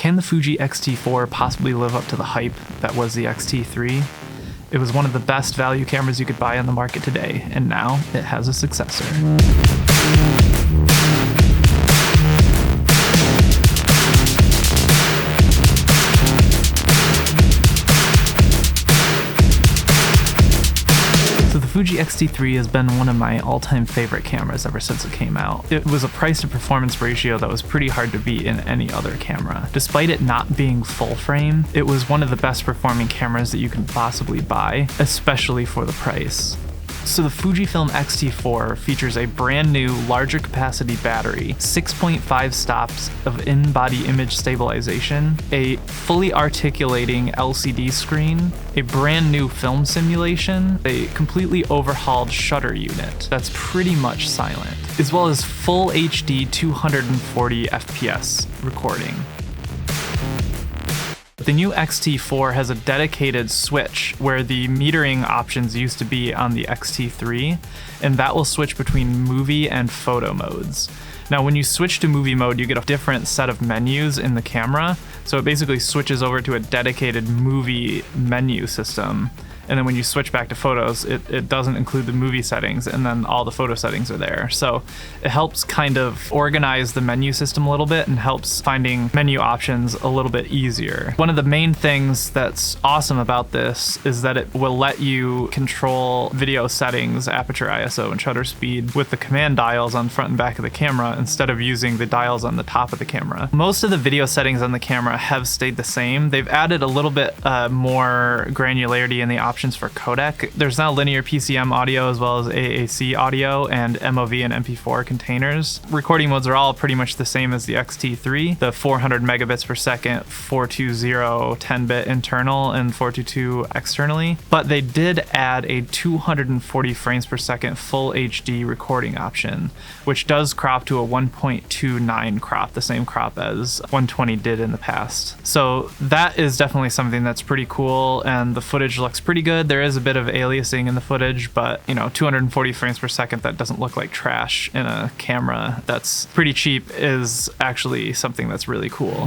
Can the Fuji X-T4 possibly live up to the hype that was the X-T3? It was one of the best value cameras you could buy on the market today, and now it has a successor. So the Fuji X-T3 has been one of my all-time favorite cameras ever since it came out. It was a price to performance ratio that was pretty hard to beat in any other camera. Despite it not being full frame, it was one of the best performing cameras that you can possibly buy, especially for the price. So the Fujifilm X-T4 features a brand new, larger capacity battery, 6.5 stops of in-body image stabilization, a fully articulating LCD screen, a brand new film simulation, a completely overhauled shutter unit that's pretty much silent, as well as full HD 240 FPS recording. The new X-T4 has a dedicated switch where the metering options used to be on the X-T3, and that will switch between movie and photo modes. Now, when you switch to movie mode, you get a different set of menus in the camera, so it basically switches over to a dedicated movie menu system. And then when you switch back to photos, it doesn't include the movie settings, and then all the photo settings are there. So it helps kind of organize the menu system a little bit and helps finding menu options a little bit easier. One of the main things that's awesome about this is that it will let you control video settings, aperture, ISO, and shutter speed with the command dials on front and back of the camera instead of using the dials on the top of the camera. Most of the video settings on the camera have stayed the same. They've added a little bit more granularity in the options for codec. There's now linear PCM audio as well as AAC audio and MOV and MP4 containers. Recording modes are all pretty much the same as the X-T3, the 400 megabits per second, 420 10-bit internal and 422 externally, but they did add a 240 frames per second full HD recording option, which does crop to a 1.29 crop, the same crop as 120 did in the past. So that is definitely something that's pretty cool, and the footage looks pretty good. There is a bit of aliasing in the footage, but 240 frames per second that doesn't look like trash in a camera that's pretty cheap is actually something that's really cool.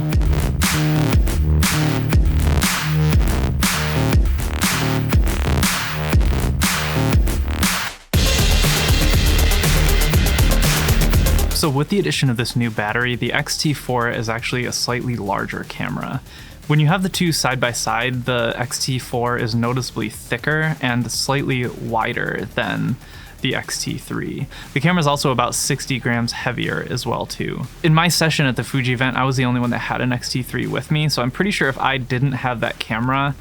So with the addition of this new battery, the X-T4 is actually a slightly larger camera. When you have the two side by side, the X-T4 is noticeably thicker and slightly wider than the X-T3. The camera is also about 60 grams heavier as well too. In my session at the Fuji event, I was the only one that had an X-T3 with me, so I'm pretty sure if I didn't have that camera,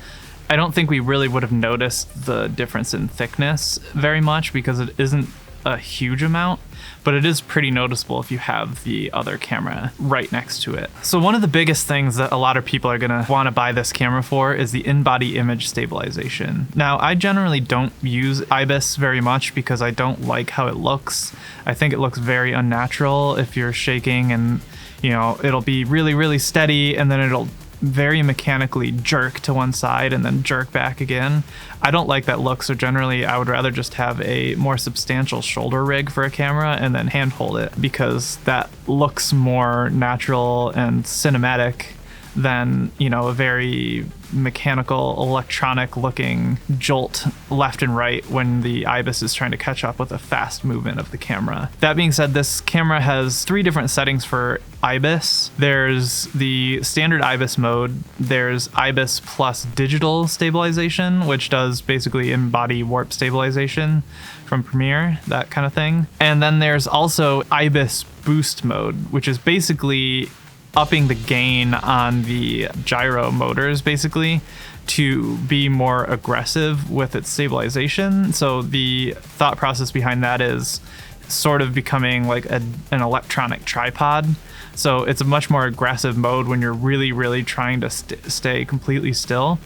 I don't think we really would have noticed the difference in thickness very much because it isn't a huge amount, but it is pretty noticeable if you have the other camera right next to it. So one of the biggest things that a lot of people are gonna want to buy this camera for is the in-body image stabilization. Now, I generally don't use IBIS very much because I don't like how it looks. I think it looks very unnatural if you're shaking, and it'll be really, really steady and then it'll very mechanically jerk to one side and then jerk back again. I don't like that look, so generally I would rather just have a more substantial shoulder rig for a camera and then hand hold it, because that looks more natural and cinematic than a very mechanical, electronic looking jolt left and right when the IBIS is trying to catch up with a fast movement of the camera. That being said, this camera has 3 different settings for IBIS. There's the standard IBIS mode, there's IBIS plus digital stabilization, which does basically in-body warp stabilization from Premiere, that kind of thing. And then there's also IBIS boost mode, which is basically upping the gain on the gyro motors basically to be more aggressive with its stabilization. So the thought process behind that is sort of becoming like an electronic tripod. So it's a much more aggressive mode when you're really, really trying to stay completely still.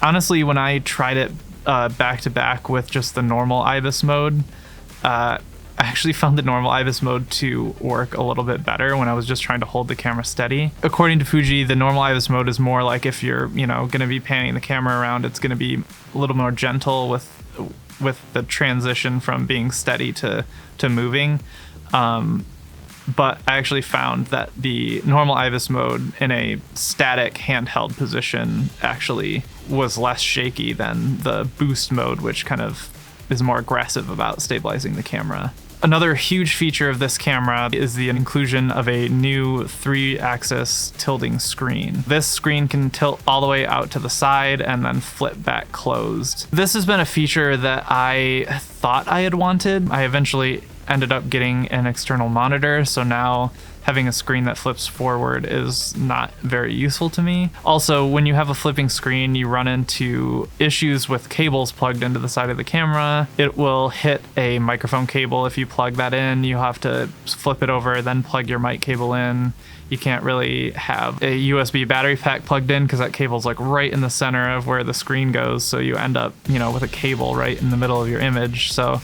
Honestly, when I tried it back to back with just the normal IBIS mode, I actually found the normal IBIS mode to work a little bit better when I was just trying to hold the camera steady. According to Fuji, the normal IBIS mode is more like if you're, going to be panning the camera around, it's going to be a little more gentle with the transition from being steady to moving. but I actually found that the normal IBIS mode in a static handheld position actually was less shaky than the boost mode, which kind of is more aggressive about stabilizing the camera. Another huge feature of this camera is the inclusion of a new 3-axis tilting screen. This screen can tilt all the way out to the side and then flip back closed. This has been a feature that I thought I had wanted. I eventually ended up getting an external monitor, so now having a screen that flips forward is not very useful to me. Also, when you have a flipping screen, you run into issues with cables plugged into the side of the camera. It will hit a microphone cable if you plug that in. You have to flip it over, then plug your mic cable in. You can't really have a USB battery pack plugged in because that cable's like right in the center of where the screen goes, so you end up, with a cable right in the middle of your image. So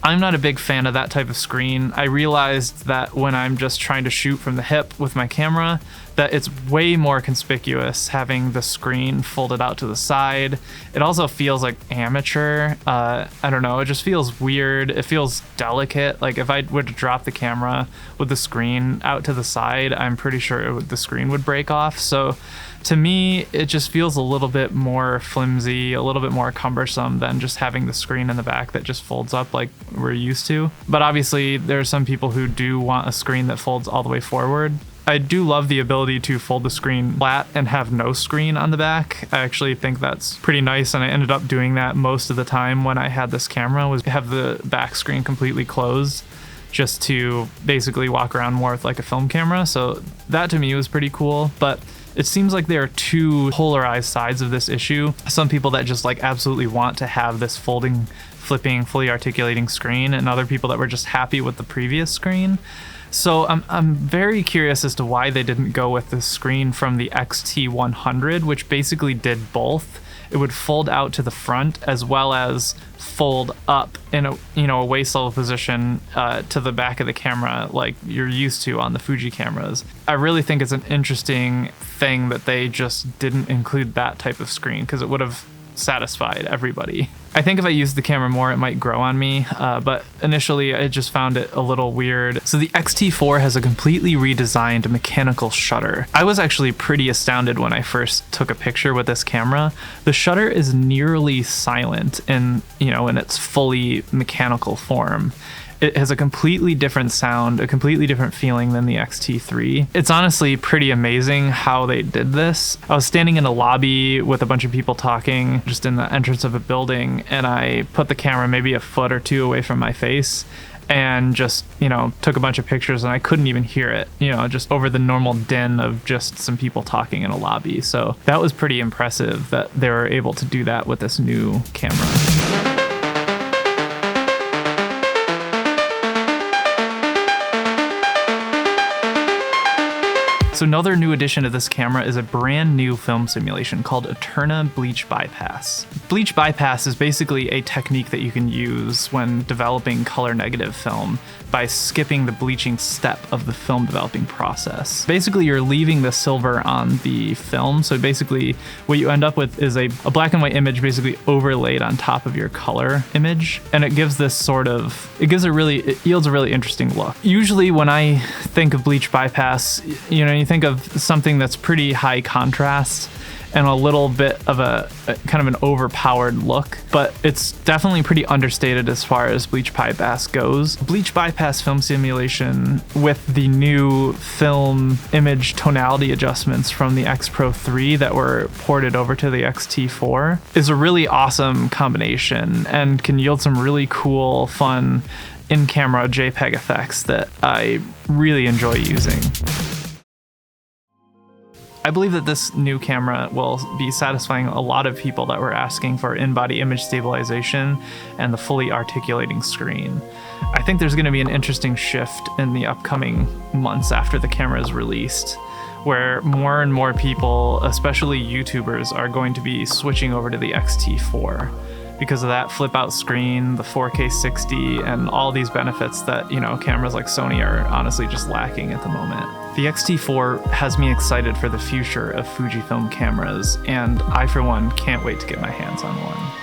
I'm not a big fan of that type of screen. I realized that when I'm just trying to shoot from the hip with my camera, that it's way more conspicuous having the screen folded out to the side. It also feels like amateur. I don't know, it just feels weird. It feels delicate. Like if I were to drop the camera with the screen out to the side, I'm pretty sure the screen would break off. So to me, it just feels a little bit more flimsy, a little bit more cumbersome than just having the screen in the back that just folds up like we're used to. But obviously, there are some people who do want a screen that folds all the way forward. I do love the ability to fold the screen flat and have no screen on the back. I actually think that's pretty nice, and I ended up doing that most of the time when I had this camera, was have the back screen completely closed just to basically walk around more with like a film camera. So that to me was pretty cool, but it seems like there are two polarized sides of this issue. Some people that just like absolutely want to have this folding, flipping, fully articulating screen, and other people that were just happy with the previous screen. So I'm very curious as to why they didn't go with the screen from the X-T100, which basically did both. It would fold out to the front as well as fold up in a waist level position to the back of the camera like you're used to on the Fuji cameras. I really think it's an interesting thing that they just didn't include that type of screen, because it would have satisfied everybody. I think if I used the camera more, it might grow on me, but initially I just found it a little weird. So the X-T4 has a completely redesigned mechanical shutter. I was actually pretty astounded when I first took a picture with this camera. The shutter is nearly silent in its fully mechanical form. It has a completely different sound, a completely different feeling than the X-T3. It's honestly pretty amazing how they did this. I was standing in a lobby with a bunch of people talking just in the entrance of a building, and I put the camera maybe a foot or two away from my face and just, took a bunch of pictures, and I couldn't even hear it, just over the normal din of just some people talking in a lobby. So that was pretty impressive that they were able to do that with this new camera. So another new addition to this camera is a brand new film simulation called Eterna Bleach Bypass. Bleach Bypass is basically a technique that you can use when developing color negative film by skipping the bleaching step of the film developing process. Basically, you're leaving the silver on the film, so basically what you end up with is a black and white image basically overlaid on top of your color image, and it gives this it yields a really interesting look. Usually when I think of Bleach Bypass, you think of something that's pretty high contrast and a little bit of a kind of an overpowered look, but it's definitely pretty understated as far as Bleach Bypass goes. Bleach Bypass film simulation with the new film image tonality adjustments from the X Pro 3 that were ported over to the X-T4 is a really awesome combination and can yield some really cool, fun in-camera JPEG effects that I really enjoy using. I believe that this new camera will be satisfying a lot of people that were asking for in-body image stabilization and the fully articulating screen. I think there's going to be an interesting shift in the upcoming months after the camera is released, where more and more people, especially YouTubers, are going to be switching over to the X-T4 because of that flip-out screen, the 4K 60, and all these benefits that, cameras like Sony are honestly just lacking at the moment. The X-T4 has me excited for the future of Fujifilm cameras, and I, for one, can't wait to get my hands on one.